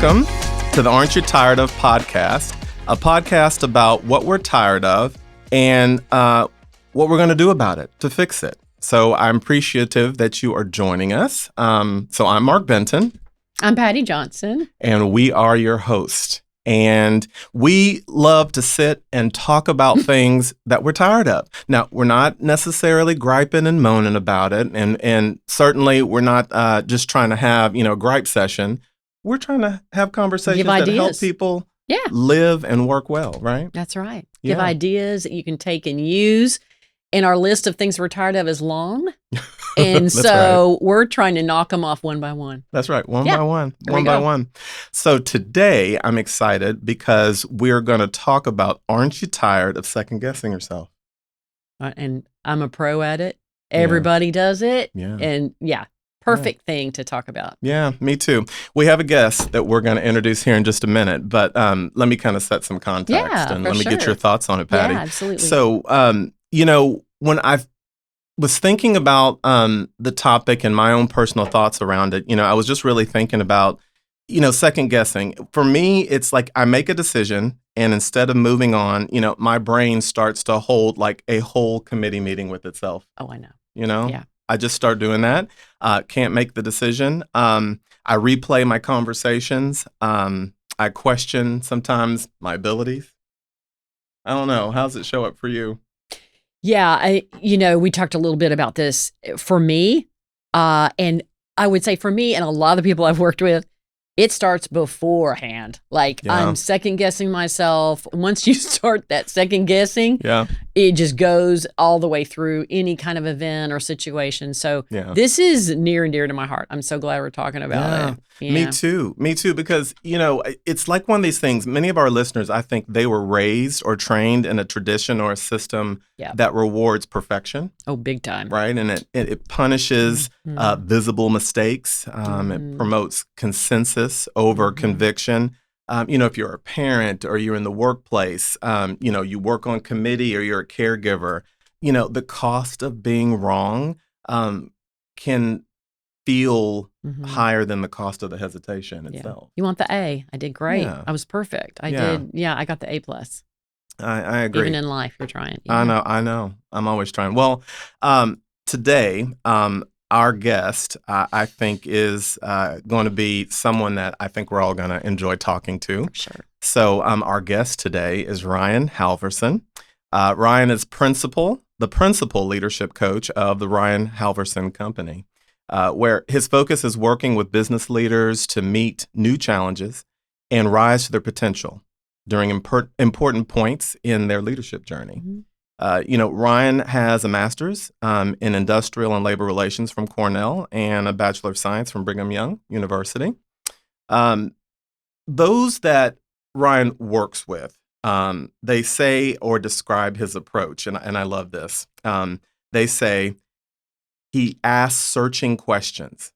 welcome to the Aren't You Tired Of podcast, a podcast about what we're tired of and what we're going to do about it to fix it. So I'm appreciative that you are joining us. So I'm Mark Benton. I'm Patty Johnson. And we are your host. And we love to sit and talk about things that we're tired of. Now, we're not necessarily griping and moaning about it. And certainly we're not just trying to have, a gripe session. We're trying to have conversations that help people live and work well, right? That's right. Give ideas that you can take and use. And our list of things we're tired of is long. And so we're trying to knock them off one by one. That's right. One by one. So today I'm excited because we're going to talk about, aren't you tired of second guessing yourself? And I'm a pro at it. Everybody does it. Yeah. And perfect thing to talk about. Yeah, me too. We have a guest that we're going to introduce here in just a minute, but let me kind of set some context and let me get your thoughts on it, Patty. Yeah, absolutely. So, when I was thinking about the topic and my own personal thoughts around it, I was just really thinking about, second guessing. For me, it's like I make a decision and instead of moving on, my brain starts to hold like a whole committee meeting with itself. Oh, I know. Yeah. I just start doing that. Can't make the decision. I replay my conversations. I question sometimes my abilities. I don't know. How does it show up for you? Yeah, we talked a little bit about this for me, and I would say for me and a lot of the people I've worked with, it starts beforehand. I'm second guessing myself. Once you start that second guessing, it just goes all the way through any kind of event or situation. So this is near and dear to my heart. I'm so glad we're talking about it. Yeah. Me too, because, it's like one of these things. Many of our listeners, I think they were raised or trained in a tradition or a system that rewards perfection. Oh, big time. Right. And it punishes visible mistakes. It promotes consensus over conviction. If you're a parent or you're in the workplace, you work on committee or you're a caregiver, the cost of being wrong can feel higher than the cost of the hesitation itself. You want the A. I did great. Yeah. I was perfect. I did. Yeah, I got the A+. I agree. Even in life, you're trying. I know. I'm always trying. Well, today, our guest, I think, is going to be someone that I think we're all going to enjoy talking to. Sure. So our guest today is Ryan Halverson. Ryan is the principal leadership coach of the Ryan Halverson Company, where his focus is working with business leaders to meet new challenges and rise to their potential during important points in their leadership journey. Ryan has a master's in industrial and labor relations from Cornell and a Bachelor of Science from Brigham Young University. Those that Ryan works with, they say or describe his approach, and I love this. They say he asks searching questions.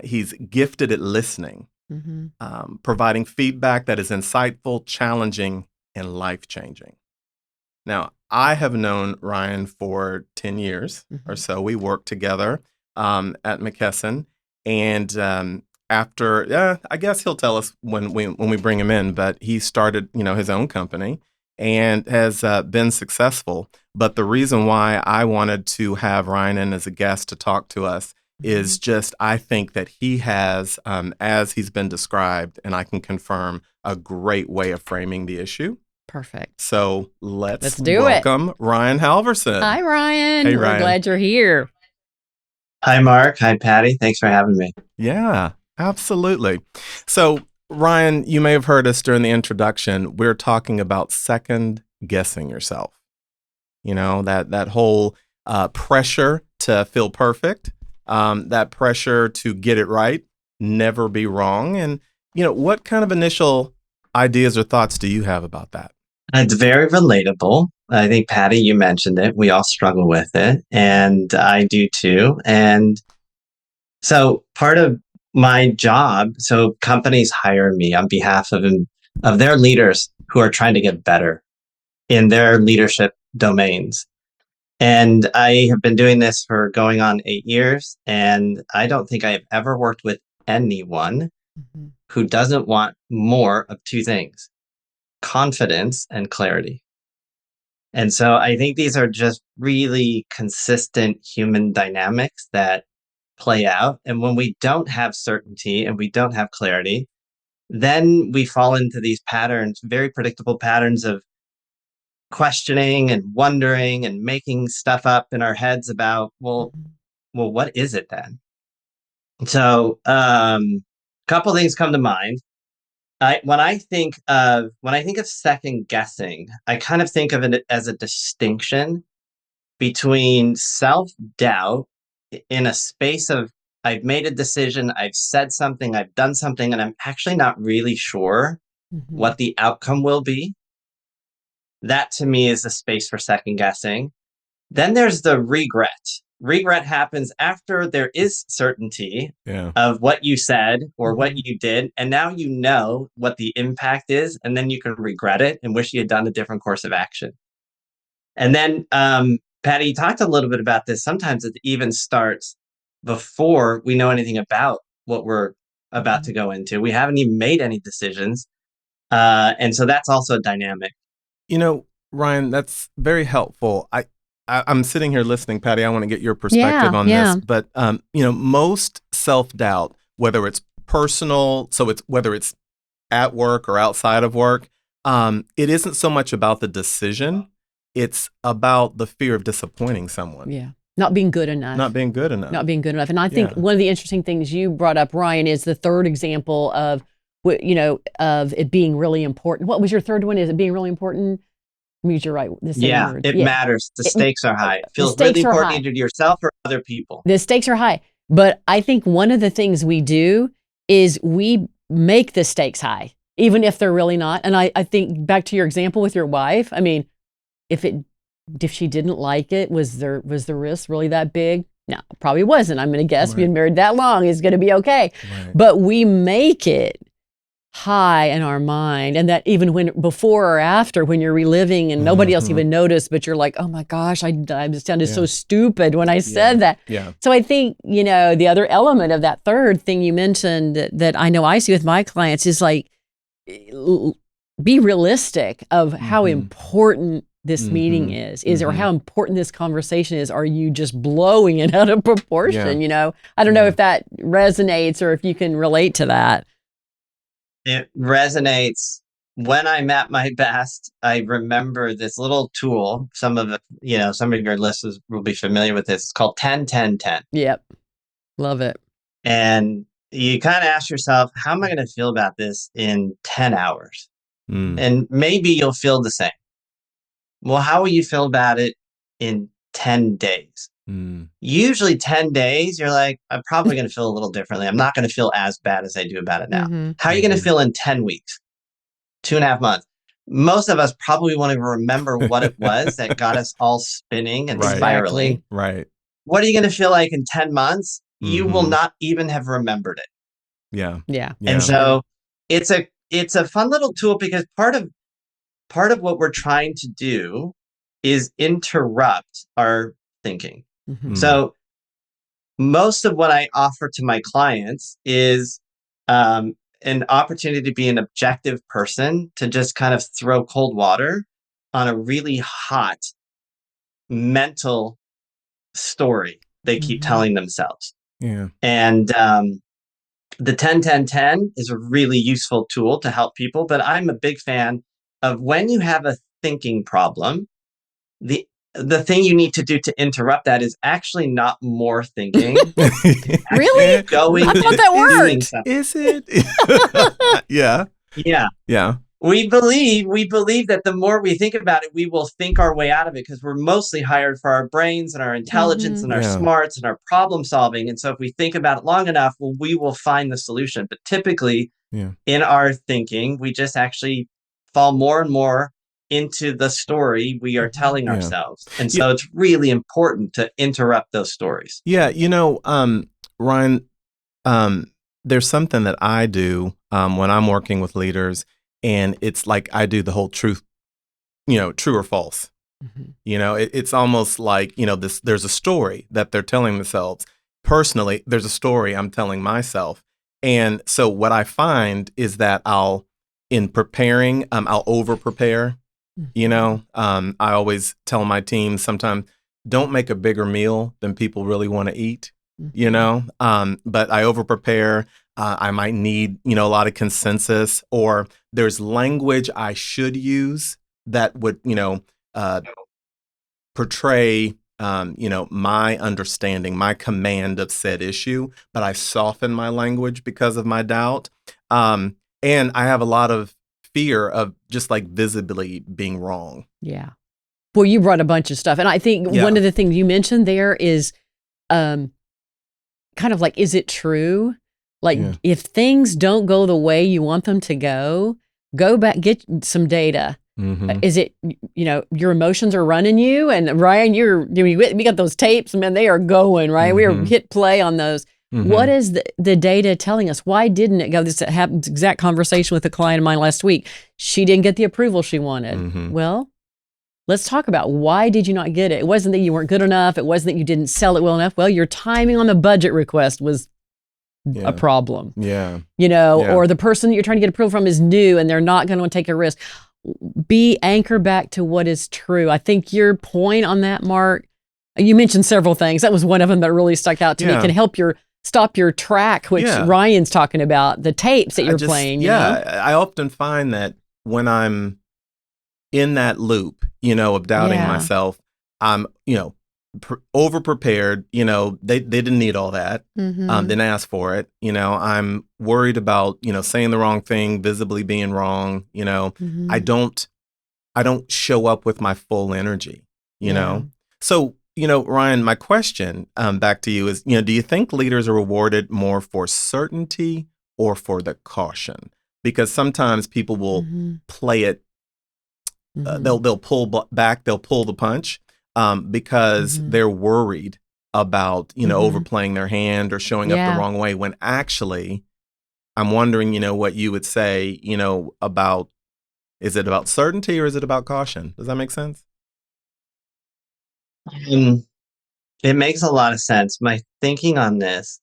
He's gifted at listening, providing feedback that is insightful, challenging, and life-changing. Now, I have known Ryan for 10 years or so. We worked together at McKesson. And after, I guess he'll tell us when we bring him in, but he started, his own company and has been successful. But the reason why I wanted to have Ryan in as a guest to talk to us is just, I think that he has, as he's been described, and I can confirm, a great way of framing the issue. Perfect. So let's welcome Ryan Halverson. Hi, Ryan. Hey, We're glad you're here. Hi, Mark. Hi, Patty. Thanks for having me. Yeah, absolutely. So, Ryan, you may have heard us during the introduction. We're talking about second guessing yourself. That whole pressure to feel perfect, that pressure to get it right, never be wrong. And, what kind of initial ideas or thoughts do you have about that? It's very relatable. I think, Patty, you mentioned it. We all struggle with it, and I do too. And so part of my job, so companies hire me on behalf of their leaders who are trying to get better in their leadership domains. And I have been doing this for going on 8 years, and I don't think I've ever worked with anyone Mm-hmm. who doesn't want more of two things: confidence and clarity. And so I think these are just really consistent human dynamics that play out. And when we don't have certainty and we don't have clarity, then we fall into these patterns, very predictable patterns of questioning and wondering and making stuff up in our heads about, well, what is it then? So, couple things come to mind. When I think of second guessing, I kind of think of it as a distinction between self doubt in a space of I've made a decision, I've said something, I've done something, and I'm actually not really sure Mm-hmm. what the outcome will be. That to me is the space for second guessing. Then there's the regret. Regret happens after there is certainty Yeah. of what you said or what Mm-hmm. you did. And now you know what the impact is. And then you can regret it and wish you had done a different course of action. And then, Patty, you talked a little bit about this. Sometimes it even starts before we know anything about what we're about to go into. We haven't even made any decisions. And so that's also a dynamic. You know, Ryan, that's very helpful. I'm sitting here listening, Patty. I want to get your perspective on Yeah. this. But most self-doubt, whether it's personal, so it's whether it's at work or outside of work, it isn't so much about the decision. It's about the fear of disappointing someone. Yeah. Not being good enough. Not being good enough. Not being good enough. And I think Yeah. one of the interesting things you brought up, Ryan, is the third example of of it being really important. What was your third one? Is it being really important? Use your right the same Yeah, word. it matters. The stakes are high. It The feels really stakes are important high. either to yourself or other people. The stakes are high. But I think one of the things we do is we make the stakes high, even if they're really not. And I think back to your example with your wife. I mean, if she didn't like it, was the risk really that big? No, probably wasn't. I'm going to guess Right. being married that long is going to be okay. Right. But we make it high in our mind, and that even when before or after, when you're reliving and nobody else even noticed, but you're like, oh my gosh, I sounded so stupid when I said that. Yeah. So I think, the other element of that third thing you mentioned that I know I see with my clients is like, be realistic of how important this meeting is or how important this conversation is. Are you just blowing it out of proportion? I don't know if that resonates or if you can relate to that. It resonates. When I'm at my best, I remember this little tool. Some of your listeners will be familiar with this. It's called 10-10-10. Yep. Love it. And you kind of ask yourself, how am I going to feel about this in 10 hours? And maybe you'll feel the same. Well, how will you feel about it in 10 days? Usually 10 days, you're like, I'm probably going to feel a little differently. I'm not going to feel as bad as I do about it now. How are you going to feel in 10 weeks, 2.5 months? Most of us probably won't even remember what it was that got us all spinning and spiraling. Right. What are you going to feel like in 10 months? You will not even have remembered it. Yeah. Yeah. And so it's a fun little tool because part of what we're trying to do is interrupt our thinking. So most of what I offer to my clients is an opportunity to be an objective person, to just kind of throw cold water on a really hot mental story they keep telling themselves. Yeah. And the 10-10-10 is a really useful tool to help people, but I'm a big fan of when you have a thinking problem, the thing you need to do to interrupt that is actually not more thinking. Really? Going I thought that worked. Is it? Yeah. Yeah. Yeah. We believe that the more we think about it, we will think our way out of it because we're mostly hired for our brains and our intelligence and our smarts and our problem solving. And so if we think about it long enough, well, we will find the solution. But typically in our thinking, we just actually fall more and more into the story we are telling ourselves. And so it's really important to interrupt those stories. Yeah. Ryan, there's something that I do when I'm working with leaders, and it's like I do the whole truth, true or false. It's almost like, there's a story that they're telling themselves. Personally, there's a story I'm telling myself. And so what I find is that in preparing, I'll over prepare. I always tell my team sometimes, don't make a bigger meal than people really want to eat. But I over prepare. I might need, a lot of consensus, or there's language I should use that would, portray, my understanding, my command of said issue, but I soften my language because of my doubt. And I have a lot of fear of just like visibly being wrong. Yeah. Well, you brought a bunch of stuff. And I think one of the things you mentioned there is kind of like, is it true? Like if things don't go the way you want them to go back, get some data. Is it, your emotions are running you? And Ryan, we got those tapes, man, they are going, right? We are hit play on those. What is the data telling us? Why didn't it go? This happened, exact conversation with a client of mine last week. She didn't get the approval she wanted. Well, let's talk about why did you not get it? It wasn't that you weren't good enough. It wasn't that you didn't sell it well enough. Well, your timing on the budget request was a problem. Or the person that you're trying to get approval from is new and they're not going to take a risk. Be anchor back to what is true. I think your point on that, Mark, you mentioned several things. That was one of them that really stuck out to me. It can help stop your track, which Ryan's talking about, the tapes that you're playing. I often find that when I'm in that loop, of doubting myself, I'm, over prepared. They didn't need all that. Didn't ask for it. I'm worried about, saying the wrong thing, visibly being wrong. I don't show up with my full energy, So, Ryan, my question back to you is, do you think leaders are rewarded more for certainty or for the caution? Because sometimes people will play it. They'll pull back. They'll pull the punch because they're worried about, overplaying their hand or showing up the wrong way. When actually, I'm wondering, what you would say, about, is it about certainty or is it about caution? Does that make sense? It makes a lot of sense. My thinking on this,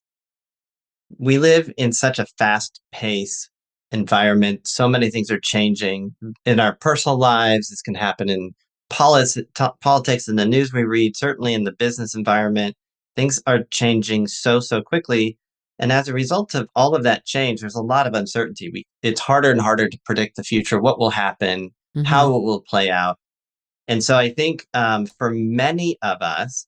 we live in such a fast-paced environment. So many things are changing in our personal lives. This can happen in politics, in the news we read, certainly in the business environment. Things are changing so quickly. And as a result of all of that change, there's a lot of uncertainty. It's harder and harder to predict the future, what will happen, how it will play out. And so I think for many of us,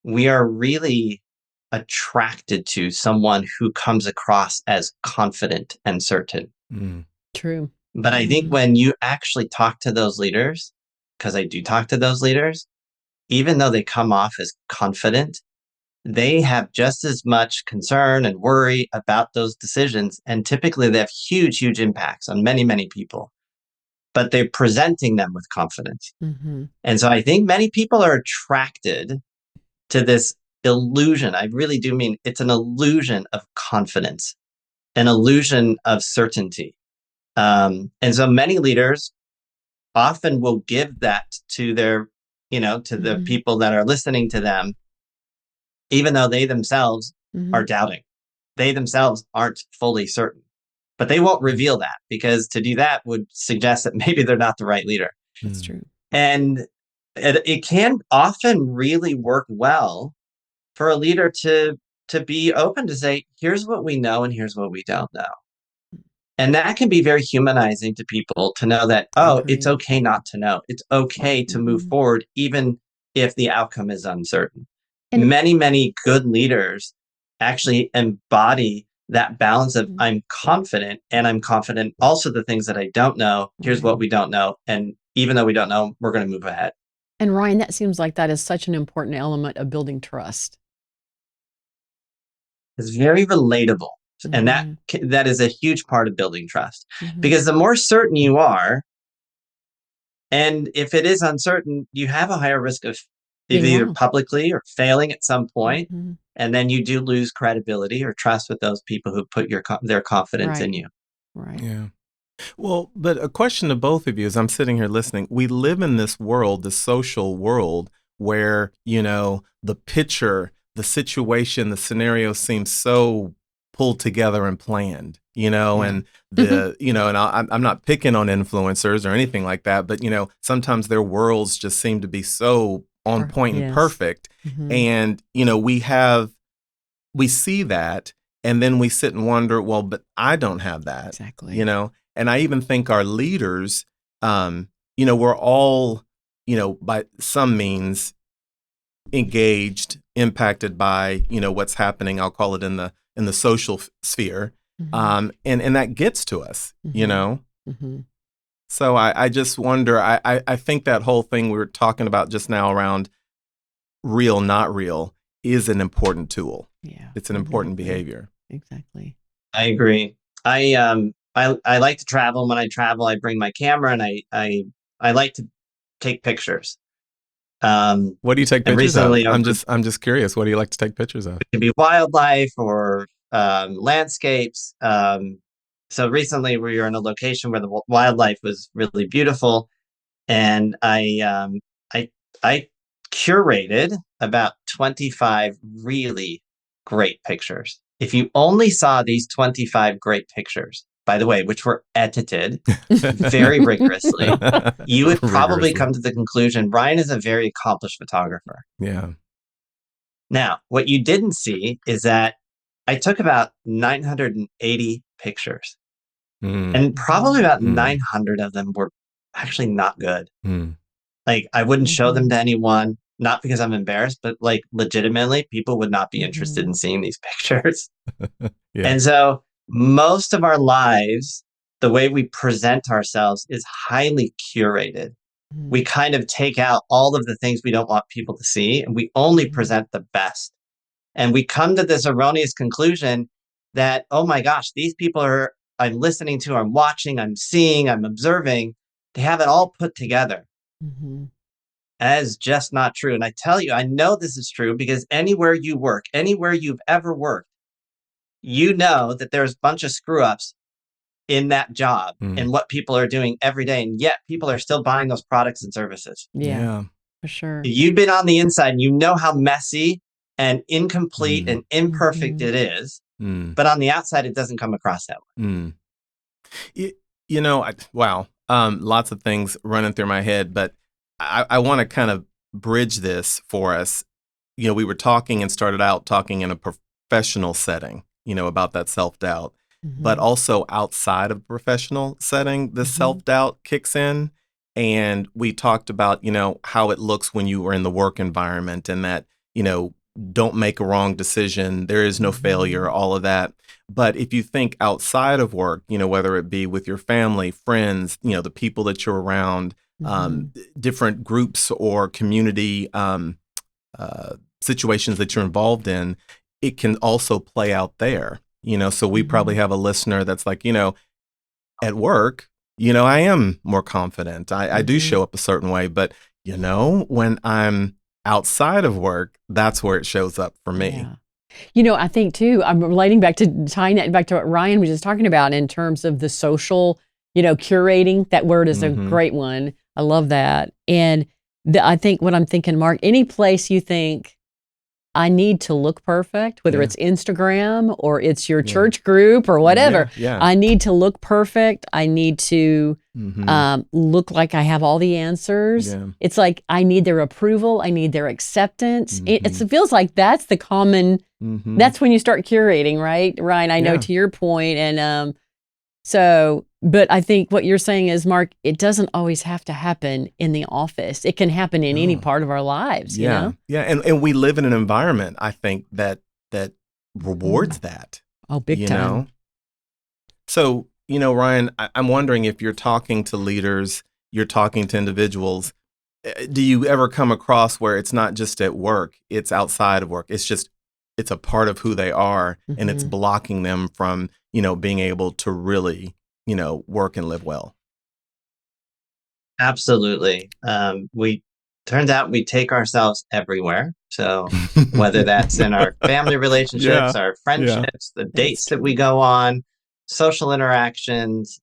we are really attracted to someone who comes across as confident and certain. True. But I think when you actually talk to those leaders, because I do talk to those leaders, even though they come off as confident, they have just as much concern and worry about those decisions. And typically they have huge impacts on many people, but they're presenting them with confidence. And so I think many people are attracted to this illusion. I really do mean it's an illusion of confidence, an illusion of certainty. And so many leaders often will give that to their, to the people that are listening to them, even though they themselves are doubting. They themselves aren't fully certain, but they won't reveal that because to do that would suggest that maybe they're not the right leader. That's true. And it can often really work well for a leader to be open to say, here's what we know and here's what we don't know. And that can be very humanizing to people to know that, it's okay not to know. It's okay to move forward, even if the outcome is uncertain. And many good leaders actually embody that balance of I'm confident and I'm confident also the things that I don't know. Here's what we don't know. And even though we don't know, we're going to move ahead. And Ryan, that seems like that is such an important element of building trust. It's very relatable. And that is a huge part of building trust. Because the more certain you are, and if it is uncertain, you have a higher risk of either publicly or failing at some point, and then you do lose credibility or trust with those people who put their confidence in you. Right. Yeah. Well, but a question to both of you as I'm sitting here listening, we live in this world, the social world, where, the picture, the situation, the scenario seems so pulled together and planned, you know, Yeah. and the, you know, and I'm not picking on influencers or anything like that, but, you know, sometimes their worlds just seem to be so on point and Yes. perfect. And, you know, we see that and then we sit and wonder, well, but I don't have that, Exactly. you know, and I even think our leaders, you know, we're all, you know, by some means engaged, impacted by, you know, what's happening. I'll call it in the social sphere, and that gets to us, you know. So I just wonder. I think that whole thing we were talking about just now around real, not real, is an important tool. Yeah, It's an important behavior. Exactly. I agree. I like to travel. When I travel, I bring my camera and I like to take pictures. What do you take and pictures of? recently, I'm just curious. What do you like to take pictures of? it can be wildlife or landscapes. So recently, we were in a location where the wildlife was really beautiful, and I curated about 25 really great pictures. If you only saw these 25 great pictures, by the way, which were edited very rigorously, you would probably come to the conclusion Ryan is a very accomplished photographer. Yeah. Now, what you didn't see is that I took about 980 pictures, and probably about 900 of them were actually not good. Like, I wouldn't show them to anyone, not because I'm embarrassed, but like legitimately, people would not be interested in seeing these pictures. Yeah. And so, most of our lives, the way we present ourselves is highly curated. We kind of take out all of the things we don't want people to see, and we only present the best. And we come to this erroneous conclusion that, oh my gosh, these people I'm listening to, I'm watching, I'm seeing, I'm observing, they have it all put together. That is just not true. And I tell you, I know this is true because anywhere you work, anywhere you've ever worked, you know that there's a bunch of screw ups in that job and what people are doing every day. And yet people are still buying those products and services. Yeah, for sure. You've been on the inside and you know how messy and incomplete and imperfect it is. But on the outside, it doesn't come across that way. You know, wow. Lots of things running through my head, but I want to kind of bridge this for us. You know, we were talking and started out talking in a professional setting, you know, about that self-doubt, but also outside of a professional setting, the self-doubt kicks in. And we talked about, you know, how it looks when you were in the work environment and that, you know, don't make a wrong decision. There is no failure, all of that. But if you think outside of work, you know, whether it be with your family, friends, you know, the people that you're around, different groups or community situations that you're involved in, it can also play out there. You know, so we probably have a listener that's like, you know, at work, you know, I am more confident. I do show up a certain way, but you know, when I'm outside of work, that's where it shows up for me. Yeah. You know, I think too, I'm relating back to tying that back to what Ryan was just talking about in terms of the social, you know, curating. That word is a great one. I love that. And I think what I'm thinking, Mark, any place you think I need to look perfect, whether it's Instagram or it's your church group or whatever. I need to look perfect. I need to look like I have all the answers. It's like I need their approval. I need their acceptance. It feels like that's the common, that's when you start curating, right? Ryan, I know to your point. And but I think what you're saying is, Mark, it doesn't always have to happen in the office. It can happen in any part of our lives, you know? Yeah. And we live in an environment, I think, that rewards that. Oh, big time. Know? So, you know, Ryan, I'm wondering if you're talking to leaders, you're talking to individuals, do you ever come across where it's not just at work, it's outside of work? It's a part of who they are, and it's blocking them from, you know, being able to really, you know, work and live well. Absolutely. Turns out we take ourselves everywhere. So whether that's in our family relationships, our friendships, the dates that we go on, social interactions,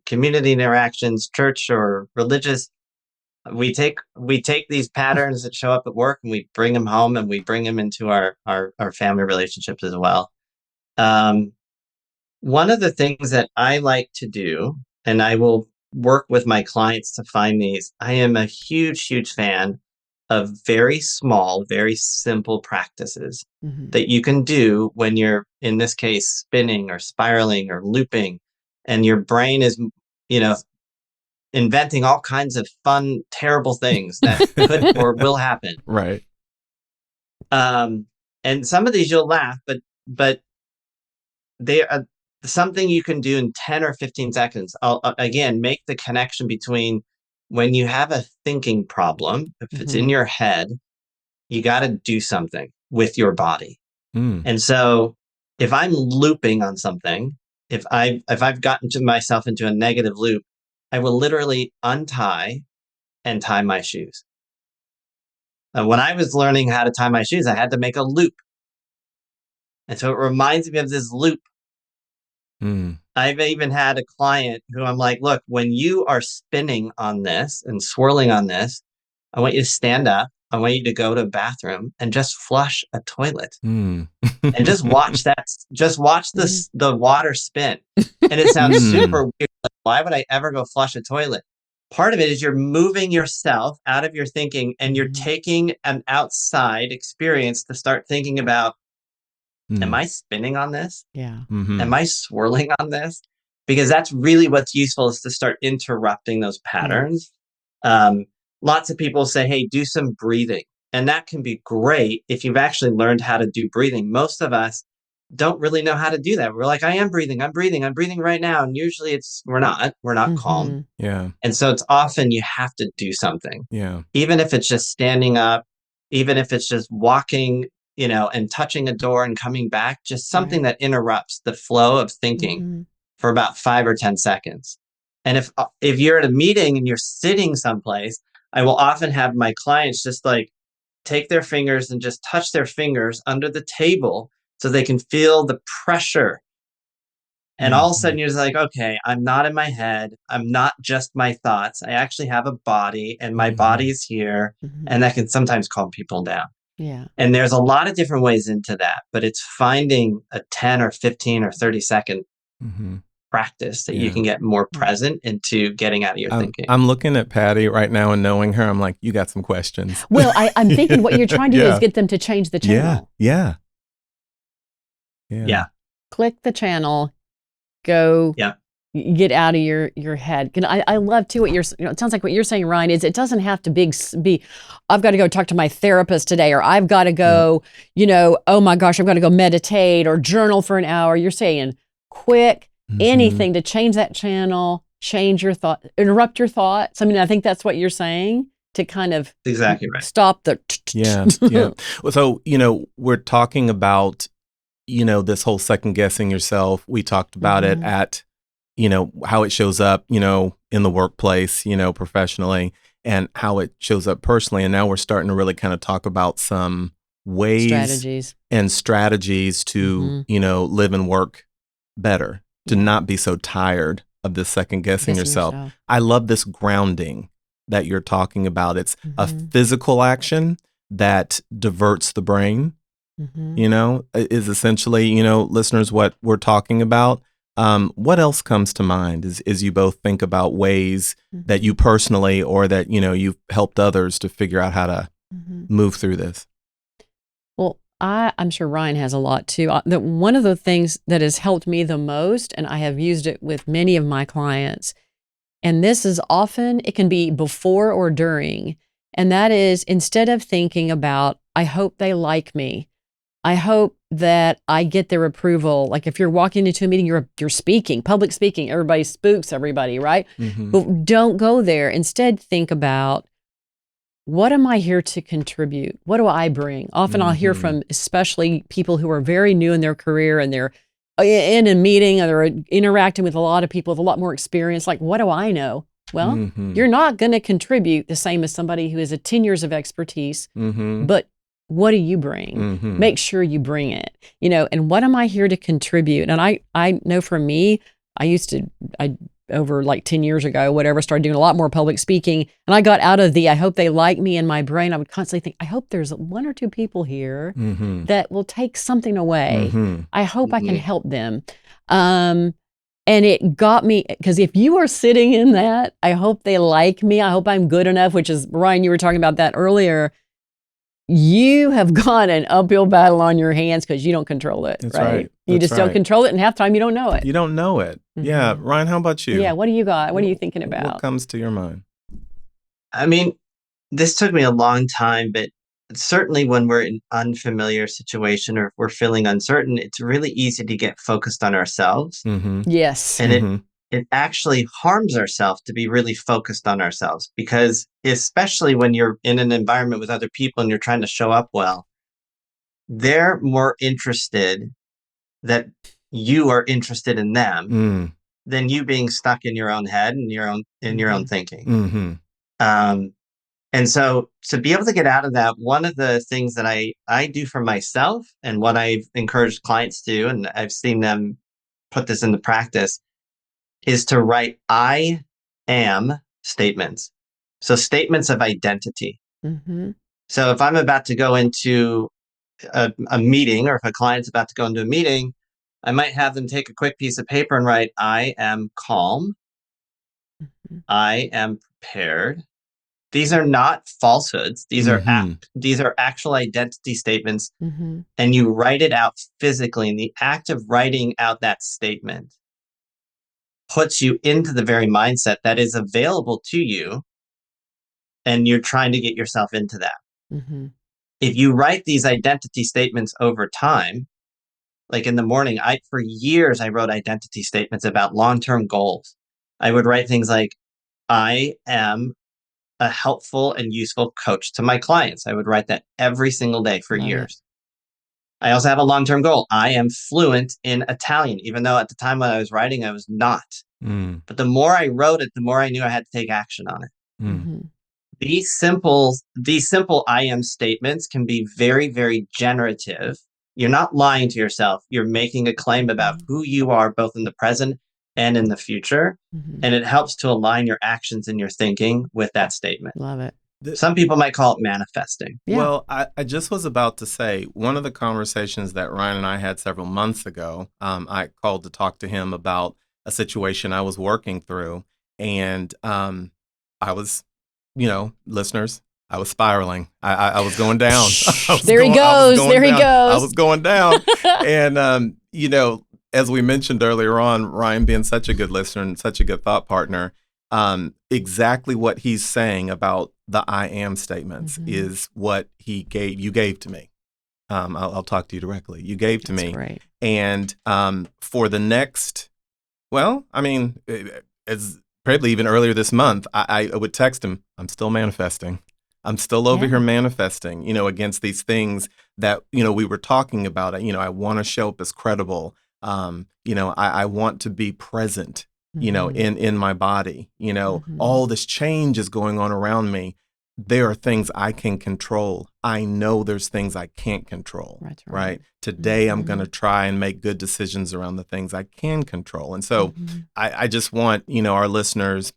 community interactions, church or religious, we take these patterns that show up at work and we bring them home and we bring them into our family relationships as well. One of the things that I like to do, and I will work with my clients to find these, I am a huge, huge fan of very small, very simple practices Mm-hmm. that you can do when you're, in this case, spinning or spiraling or looping, and your brain is, you know, inventing all kinds of fun, terrible things that could or will happen. Right. And some of these you'll laugh, but they are something you can do in 10 or 15 seconds. I'll again make the connection between when you have a thinking problem, if it's in Mm-hmm. your head, you got to do something with your body. Mm. And so if I'm looping on something, if I've gotten to myself into a negative loop, I will literally untie and tie my shoes. When I was learning how to tie my shoes, I had to make a loop. And so it reminds me of this loop. Mm. I've even had a client who I'm like, look, when you are spinning on this and swirling on this, I want you to stand up. I want you to go to a bathroom and just flush a toilet Mm. and just watch that. Just watch Mm-hmm. the water spin. And it sounds super weird. Like, why would I ever go flush a toilet? Part of it is you're moving yourself out of your thinking and you're Mm-hmm. taking an outside experience to start thinking about, am I spinning on this? Yeah. Mm-hmm. Am I swirling on this? Because that's really what's useful, is to start interrupting those patterns. Lots of people say, hey, do some breathing. And that can be great if you've actually learned how to do breathing. Most of us don't really know how to do that. We're like, I am breathing, I'm breathing right now. And usually we're not calm. Mm-hmm. Yeah. And so it's often you have to do something, Yeah. even if it's just standing up, even if it's just walking, and touching a door and coming back, just something Right. that interrupts the flow of thinking Mm-hmm. for about 5 or 10 seconds. And if you're at a meeting and you're sitting someplace, I will often have my clients just like take their fingers and just touch their fingers under the table so they can feel the pressure. And all of a Mm-hmm. sudden you're just like, okay, I'm not in my head. I'm not just my thoughts. I actually have a body, and my Mm-hmm. body's here. Mm-hmm. And that can sometimes calm people down. Yeah. And there's a lot of different ways into that, but it's finding a 10 or 15 or 30-second Mm-hmm. practice that you Yeah. can get more Yeah. present into getting out of your thinking. I'm looking at Patty right now and knowing her, I'm like, you got some questions. Well, I'm thinking what you're trying to do is Yeah. get them to change the Yeah. channel. Yeah. Yeah. Click the channel, go Yeah. get out of your head. I love too what it sounds like what you're saying, Ryan, is it doesn't have to be, I've got to go talk to my therapist today, or I've got to go, oh my gosh, I've got to go meditate or journal for an hour. You're saying quick, Mhm. anything to change that channel, change your thought, interrupt your thoughts. I mean, I think that's what you're saying, to kind of Exactly right. stop the. Yeah. Yeah. So, we're talking about, this whole second guessing yourself. We talked about it Mhm. at, how it shows up, in the workplace, professionally, and how it shows up personally. And now we're starting to really kind of talk about some ways Strategies. and strategies to, live and work better, to Yeah. not be so tired of this second guessing yourself. I love this grounding that you're talking about. It's a Mhm. physical action that diverts the brain, Mhm. is essentially, listeners, what we're talking about. What else comes to mind is you both think about ways that you personally, or that, you've helped others to figure out how to Mhm. move through this? Well, I'm sure Ryan has a lot too. One of the things that has helped me the most, and I have used it with many of my clients, and this is often, it can be before or during, and that is, instead of thinking about, I hope they like me, I hope that I get their approval. Like if you're walking into a meeting, you're speaking, public speaking, everybody spooks everybody, right? Mm-hmm. But don't go there. Instead, think about, what am I here to contribute? What do I bring? Often I'll hear from especially people who are very new in their career, and they're in a meeting, or they're interacting with a lot of people with a lot more experience. Like, what do I know? Well, you're not going to contribute the same as somebody who has 10 years of expertise, but what do you bring? Make sure you bring it, and what am I here to contribute? And I know for me, I over like 10 years ago, whatever, started doing a lot more public speaking. And I got out of I hope they like me in my brain. I would constantly think, I hope there's one or two people here that will take something away. I hope I can help them. And it got me, because if you are sitting in that, I hope they like me. I hope I'm good enough, which is, Ryan, you were talking about that earlier. You have got an uphill battle on your hands because you don't control it. That's right. You just don't control it. And half the time you don't know it. You don't know it. Yeah. Ryan, how about you? Yeah. What do you got? What are you thinking about? What comes to your mind? I mean, this took me a long time, but certainly when we're in unfamiliar situation or if we're feeling uncertain, it's really easy to get focused on ourselves. Yes. And it actually harms ourselves to be really focused on ourselves, because especially when you're in an environment with other people and you're trying to show up well, they're more interested that you are interested in them than you being stuck in your own head and your own thinking. And so to be able to get out of that, one of the things that I do for myself and what I've encouraged clients to do, and I've seen them put this into practice, is to write I am statements. So statements of identity. So if I'm about to go into a meeting, or if a client's about to go into a meeting, I might have them take a quick piece of paper and write, I am calm. I am prepared. These are not falsehoods. These are actual identity statements. And you write it out physically. And the act of writing out that statement puts you into the very mindset that is available to you. And you're trying to get yourself into that. If you write these identity statements over time, like in the morning, for years, I wrote identity statements about long-term goals. I would write things like, I am a helpful and useful coach to my clients. I would write that every single day for years. I also have a long-term goal. I am fluent in Italian, even though at the time when I was writing, I was not. But the more I wrote it, the more I knew I had to take action on it. These simple I am statements can be very, very generative. You're not lying to yourself. You're making a claim about who you are, both in the present and in the future. And it helps to align your actions and your thinking with that statement. Love it. Some people might call it manifesting. Yeah. Well, I just was about to say, one of the conversations that Ryan and I had several months ago, I called to talk to him about a situation I was working through. And I was, listeners, I was spiraling. I was going down. There he goes. I was going down. And, as we mentioned earlier on, Ryan being such a good listener and such a good thought partner, exactly what he's saying about the I am statements is what you gave to me. I'll talk to you directly. You gave to me. Right. And for the next, as probably even earlier this month, I would text him, I'm still manifesting. I'm still over here manifesting, against these things that, we were talking about. I want to show up as credible. I want to be present, in my body, all this change is going on around me. There are things I can control. I know there's things I can't control. That's right. Today, I'm going to try and make good decisions around the things I can control. And so I just want, our listeners,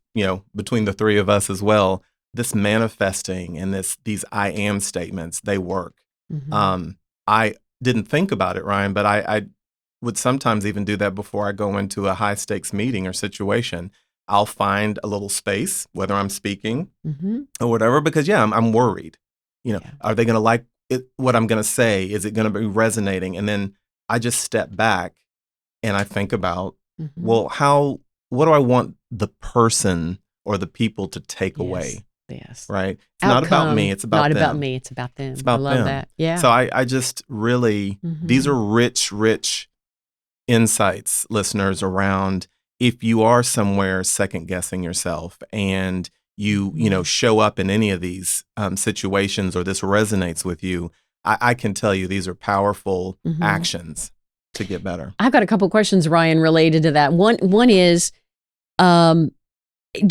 between the three of us as well, this manifesting and these I am statements, they work. I didn't think about it, Ryan, but I would sometimes even do that before I go into a high stakes meeting or situation. I'll find a little space, whether I'm speaking or whatever, because I'm worried. Are they going to like it, what I'm going to say? Is it going to be resonating? And then I just step back and I think about, well, what do I want the person or the people to take away? Yes. Right. It's not about me. It's about them. Not about me. It's about them. It's about I love them. that. Yeah. So I just really, these are rich insights, listeners, around if you are somewhere second guessing yourself and you show up in any of these situations or this resonates with you, I can tell you these are powerful actions to get better. I've got a couple questions, Ryan, related to that. One is, do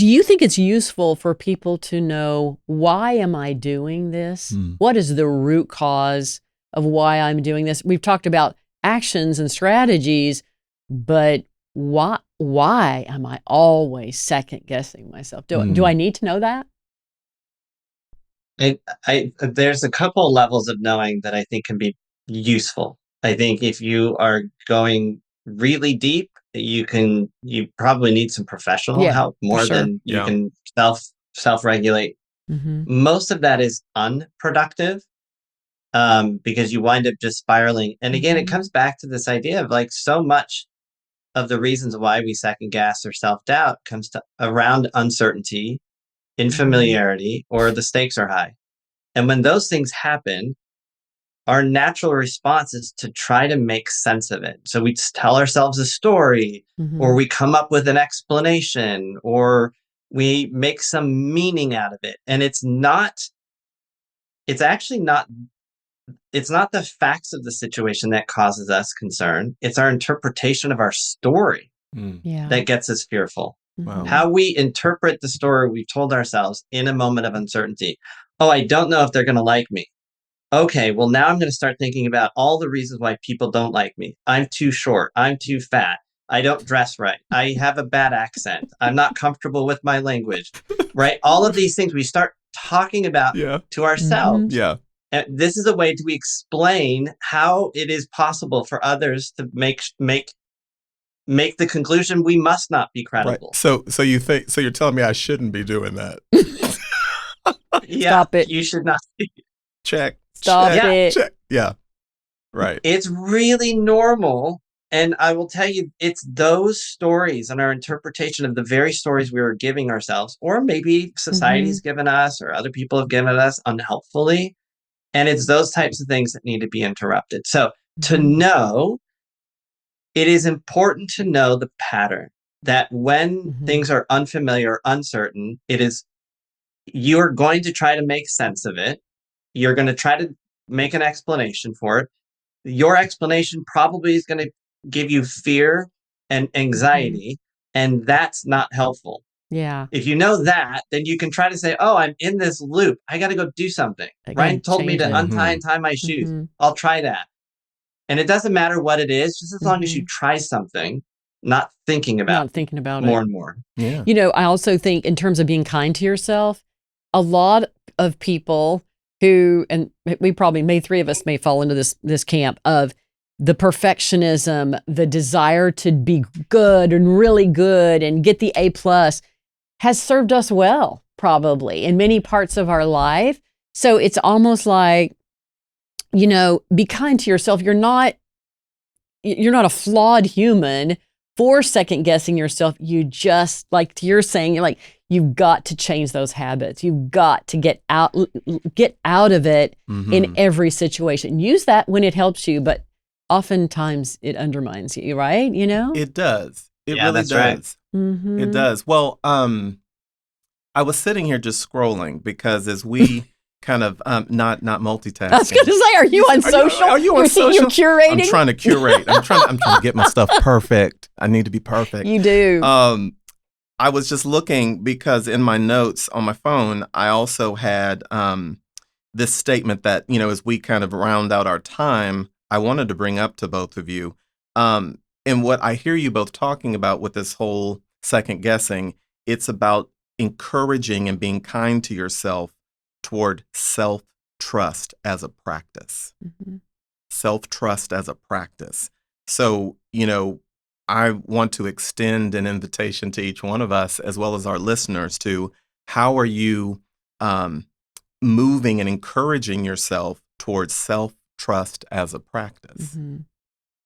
you think it's useful for people to know, why am I doing this? What is the root cause of why I'm doing this? We've talked about actions and strategies, but why why am I always second guessing myself? Do I need to know that? There's a couple levels of knowing that I think can be useful. I think if you are going really deep, you probably need some professional Yeah, help for more sure. than you can self-regulate. Mm-hmm. Most of that is unproductive, because you wind up just spiraling. And again, it comes back to this idea of like so much of the reasons why we second guess or self-doubt comes to around uncertainty, infamiliarity, or the stakes are high. And when those things happen, our natural response is to try to make sense of it. So we tell ourselves a story, or we come up with an explanation, or we make some meaning out of it. And it's actually not, it's not the facts of the situation that causes us concern. It's our interpretation of our story Yeah. that gets us fearful. Wow. How we interpret the story we've told ourselves in a moment of uncertainty. Oh, I don't know if they're going to like me. Okay, well, now I'm going to start thinking about all the reasons why people don't like me. I'm too short. I'm too fat. I don't dress right. I have a bad accent. I'm not comfortable with my language, right? All of these things we start talking about to ourselves. Yeah. And this is a way to explain how it is possible for others to make the conclusion we must not be credible. Right. So you're telling me I shouldn't be doing that. Stop it. You should not. Check. Stop check, it. Check. Yeah. Right. It's really normal. And I will tell you, it's those stories and our interpretation of the very stories we were giving ourselves, or maybe society's given us or other people have given us unhelpfully. And it's those types of things that need to be interrupted. So to know, it is important to know the pattern that when things are unfamiliar, uncertain, you're going to try to make sense of it. You're going to try to make an explanation for it. Your explanation probably is going to give you fear and anxiety, and that's not helpful. Yeah. If you know that, then you can try to say, oh, I'm in this loop. I got to go do something. Ryan told me to untie and tie my shoes. I'll try that. And it doesn't matter what it is, just as long as you try something, not thinking about more and more. Yeah. You know, I also think in terms of being kind to yourself, a lot of people who, and three of us may fall into this camp of the perfectionism, the desire to be good and really good and get the A+, has served us well, probably, in many parts of our life. So it's almost like, you know, be kind to yourself. You're not a flawed human for second guessing yourself. You just, like you're saying, you've got to change those habits. You've got to get out of it in every situation. Use that when it helps you, but oftentimes it undermines you, right? You know? It does. It Yeah, really that's does. right. It does. Well, I was sitting here just scrolling because as we kind of not multitasking. I was going to say, are you on social? Are you on social? You're curating? I'm trying to curate. I'm trying to get my stuff perfect. I need to be perfect. You do. I was just looking because in my notes on my phone, I also had this statement that, you know, as we kind of round out our time, I wanted to bring up to both of you. And what I hear you both talking about with this whole second guessing, it's about encouraging and being kind to yourself toward self-trust as a practice. Self-trust as a practice. So, you know, I want to extend an invitation to each one of us, as well as our listeners, to how are you moving and encouraging yourself towards self-trust as a practice?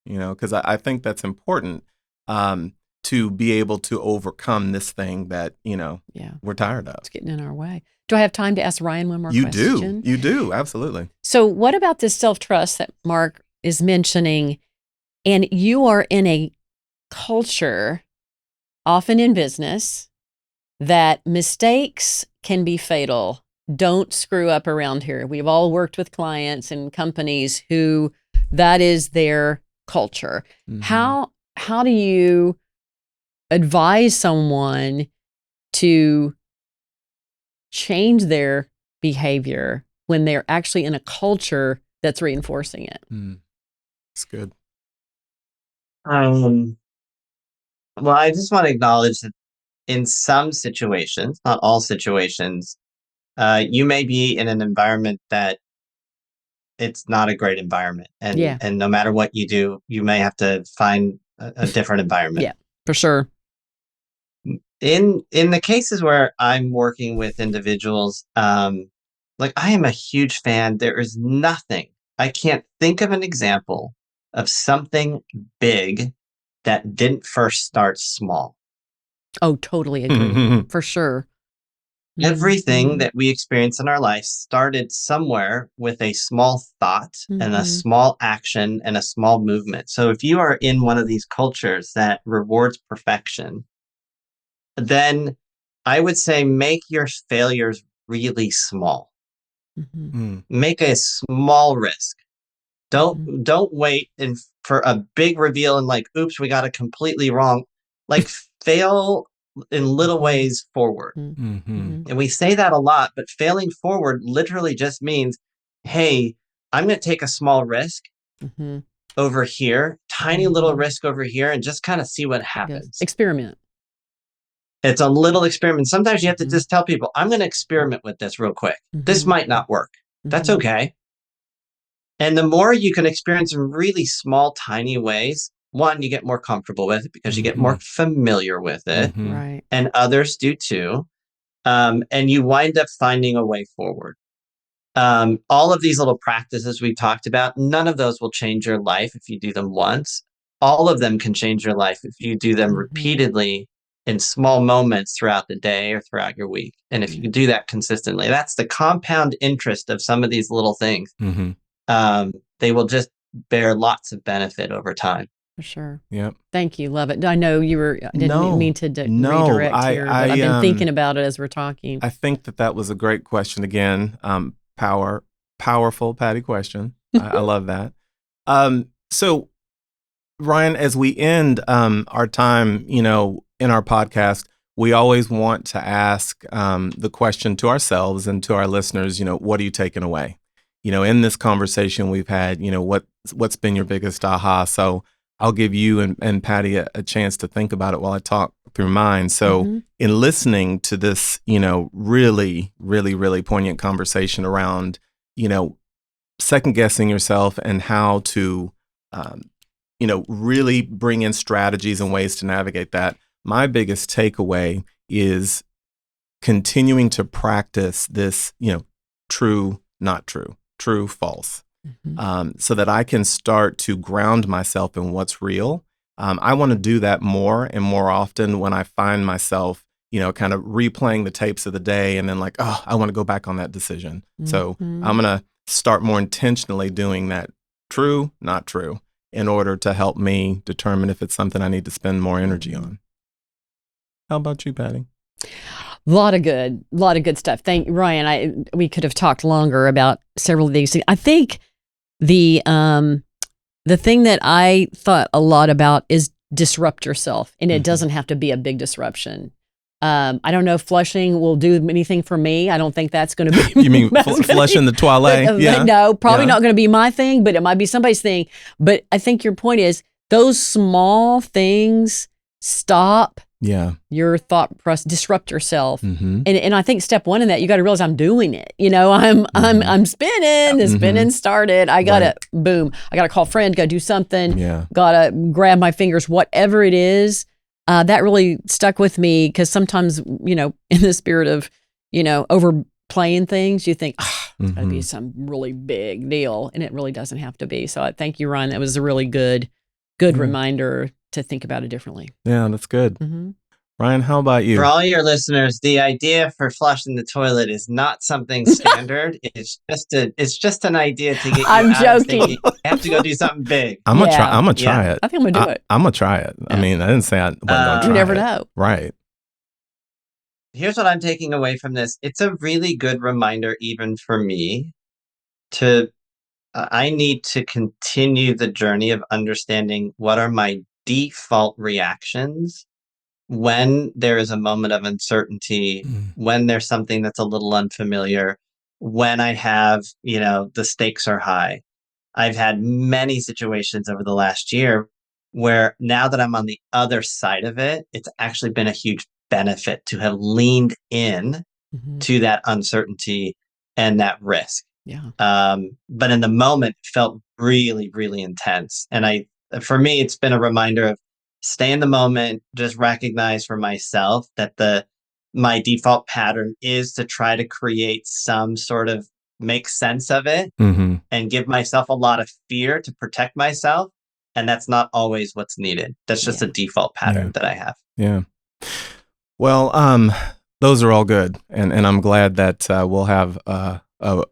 You know, because I think that's important to be able to overcome this thing that, you know, we're tired of. It's getting in our way. Do I have time to ask Ryan one more You question? You do. Absolutely. So what about this self-trust that Mark is mentioning? And you are in a culture, often in business, that mistakes can be fatal. Don't screw up around here. We've all worked with clients and companies who that is their culture. How do you advise someone to change their behavior when they're actually in a culture that's reinforcing it? It's good. Well, I just want to acknowledge that in some situations, not all situations, you may be in an environment that it's not a great environment, Yeah. and no matter what you do, you may have to find a different environment. Yeah, for sure. In the cases where I'm working with individuals, like I am a huge fan. There is nothing, I can't think of an example of something big that didn't first start small. Oh, totally agree. For sure. Everything Mhm. that we experience in our life started somewhere with a small thought and a Mhm. small action and a small movement. So if you are in one of these cultures that rewards perfection, then I would say make your failures really small. Mhm. Mm. Make a small risk. Mhm. Don't wait for a big reveal and like, oops, we got it completely wrong. Like fail in little Mhm. ways forward. Mhm. Mhm. Mhm. And we say that a lot, but failing forward literally just means, hey, I'm going to take a small risk Mhm. over here, tiny little Mhm. risk over here, and just kind of see what Yes. happens. Experiment. It's a little experiment. Sometimes you have to Mhm. just tell people, I'm going to experiment with this real quick. This Mhm. might not work. That's Mhm. okay. And the more you can experience in really small, tiny ways, one, you get more comfortable with it because you get more Mhm. familiar with it, Mhm. Right. and others do too. And you wind up finding a way forward. All of these little practices we talked about, none of those will change your life if you do them once. All of them can change your life if you do them Mhm. repeatedly in small moments throughout the day or throughout your week. And if Yeah. you do that consistently, that's the compound interest of some of these little things. Mhm. They will just bear lots of benefit over time. For sure. Yep. Thank you. Love it. I know you were, I didn't mean No. to No. redirect here, but I've been thinking about it as we're talking. I think that was a great question again. Powerful, Patty question. I love that. So Ryan, as we end our time, in our podcast, we always want to ask the question to ourselves and to our listeners. What are you taking away? In this conversation we've had, what's been your biggest aha? So I'll give you and Patty a chance to think about it while I talk through mine. So Mhm. in listening to this, really, really, really poignant conversation around, second guessing yourself and how to, really bring in strategies and ways to navigate that. My biggest takeaway is continuing to practice this, true, not true, true, false, Mhm. so that I can start to ground myself in what's real. I want to do that more and more often when I find myself, kind of replaying the tapes of the day and then like, oh, I want to go back on that decision. So I'm Mhm. going to start more intentionally doing that true, not true, in order to help me determine if it's something I need to spend more energy Mhm. on. How about you, Patty? Lot of good stuff. Thank Ryan. We could have talked longer about several of these things. I think the thing that I thought a lot about is disrupt yourself, and it Mhm. doesn't have to be a big disruption. I don't know if flushing will do anything for me. I don't think that's going to be. You mean that's gonna flushing be- the toilet? Yeah. No, probably Yeah. not going to be my thing, but it might be somebody's thing. But I think your point is those small things stop Yeah. your thought process, disrupt yourself. Mm-hmm. And I think step one in that, you got to realize I'm doing it. I'm spinning. The Mhm. spinning started. I gotta Right. boom. I gotta call a friend. Gotta do something. Yeah. Gotta grab my fingers. Whatever it is, that really stuck with me because sometimes in the spirit of overplaying things, you think it's gotta be Mhm. some really big deal, and it really doesn't have to be. So I thank you, Ryan. That was a really good Yeah. reminder to think about it differently. Yeah, that's good. Mm-hmm. Ryan, how about For you? all your listeners, the idea for flushing the toilet is not something standard. It's just an idea to get you I'm out of joking. thinking you have to go do something big. I'm gonna try. Yeah. I'm gonna Yeah. try it. I think I'm gonna do it. I'm gonna try it. I Yeah. mean, I didn't say I wasn't gonna You try never it. know. Right. Here's what I'm taking away from this. It's a really good reminder, even for me, to I need to continue the journey of understanding what are my default reactions when there is a moment of uncertainty, Mm. when there's something that's a little unfamiliar, when I have, the stakes are high. I've had many situations over the last year where now that I'm on the other side of it, it's actually been a huge benefit to have leaned in to that uncertainty and that risk. Yeah. But in the moment, it felt really, really intense. And for me, it's been a reminder of stay in the moment, just recognize for myself that my default pattern is to try to create some sort of make sense of it and give myself a lot of fear to protect myself. And that's not always what's needed. That's just a default pattern that I have. Yeah. Well, those are all good. And I'm glad that we'll have a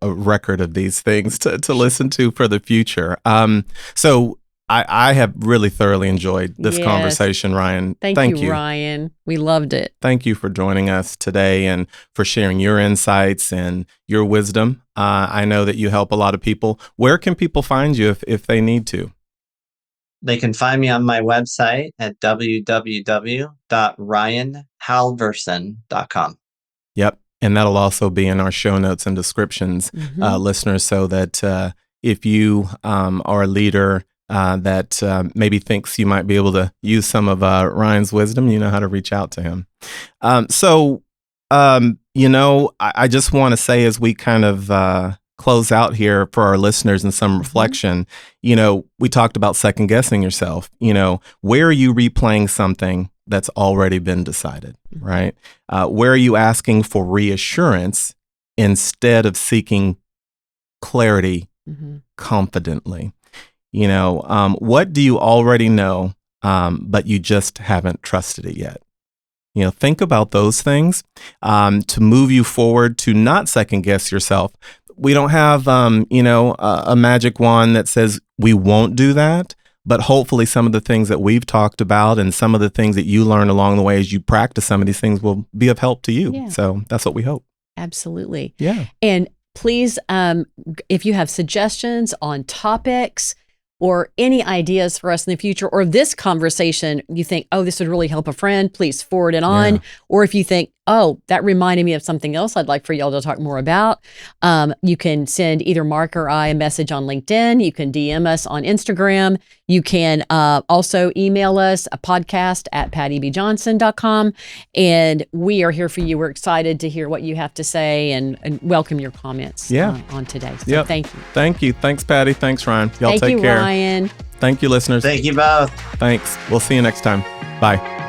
record of these things to listen to for the future. So I have really thoroughly enjoyed this conversation, Ryan. Thank you, Ryan. We loved it. Thank you for joining us today and for sharing your insights and your wisdom. I know that you help a lot of people. Where can people find you if they need to? They can find me on my website at www.ryanhalverson.com. Yep. And that'll also be in our show notes and descriptions, listeners, so that if you are a leader that maybe thinks you might be able to use some of Ryan's wisdom, you know how to reach out to him. I just want to say as we kind of close out here for our listeners and some reflection, we talked about second guessing yourself. Where are you replaying something that's already been decided, right? Where are you asking for reassurance instead of seeking clarity confidently? What do you already know, but you just haven't trusted it yet? Think about those things to move you forward, to not second guess yourself. We don't have, a magic wand that says we won't do that. But hopefully some of the things that we've talked about and some of the things that you learn along the way as you practice some of these things will be of help to you. Yeah. So that's what we hope. Absolutely. Yeah. And please, if you have suggestions on topics or any ideas for us in the future, or this conversation, you think, oh, this would really help a friend, please forward it on. Yeah. Or if you think, oh, that reminded me of something else I'd like for y'all to talk more about, you can send either Mark or I a message on LinkedIn. You can DM us on Instagram. You can also email us a podcast at pattybjohnson.com. And we are here for you. We're excited to hear what you have to say and welcome your comments on today. So thank you. Thank you. Thanks, Patty. Thanks, Ryan. Y'all take care. Thank you, Ryan. Thank you, listeners. Thank you both. Thanks. We'll see you next time. Bye.